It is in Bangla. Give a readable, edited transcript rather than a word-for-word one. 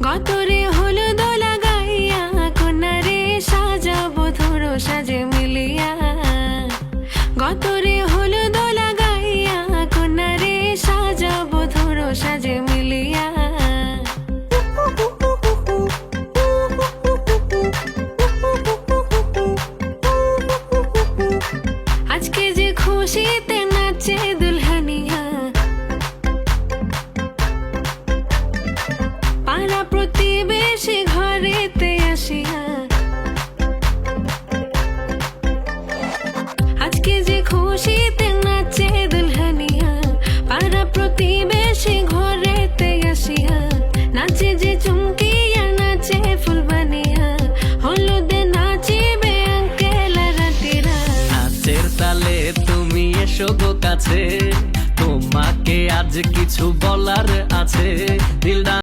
গতরে হলুদ লাগাইয়া কন্যারে সাজাবো ধরো সাজে মিলিয়া। গতরে হলুদ লাগাইয়া কন্যারে সাজাবো ধরো সাজে মিলিয়া। আজকে যে খুশিতে নাচে দুলহানিয়া, পাড়া প্রতিবেশী ঘরেতে আসিয়া। আজকে যে খুশিতে নাচে দুলহানিয়া, পাড়া প্রতিবেশী ঘরেতে আসিয়া। নাচে যে চুমকিয়া নাচে ফুলবানিয়া, হলুদে নাচিবে আঙ্কেল রাতিরা। নাচের তালে তুমি এসো গো কাছে, তোমাকে আজ কিছু বলার আছে। দিলদার